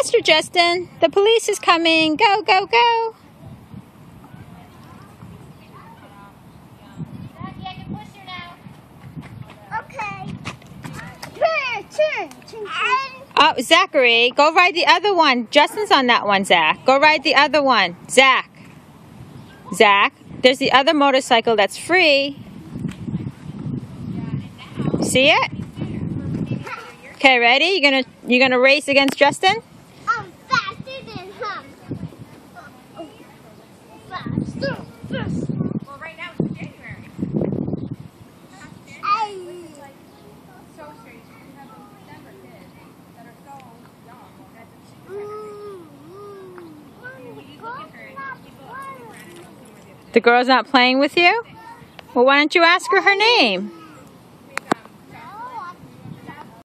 Faster, Justin. The police is coming. Go, go, go. Okay. Turn. Oh, Zachary, go ride the other one. Justin's on that one, Zach. Go ride the other one. Zach, there's the other motorcycle that's free. See it? Okay, ready? You're gonna race against Justin? I'm faster than him. Faster. Well, right now it's January. So strange. We have those December kids that are so young. The girl's not playing with you? Well, why don't you ask her name?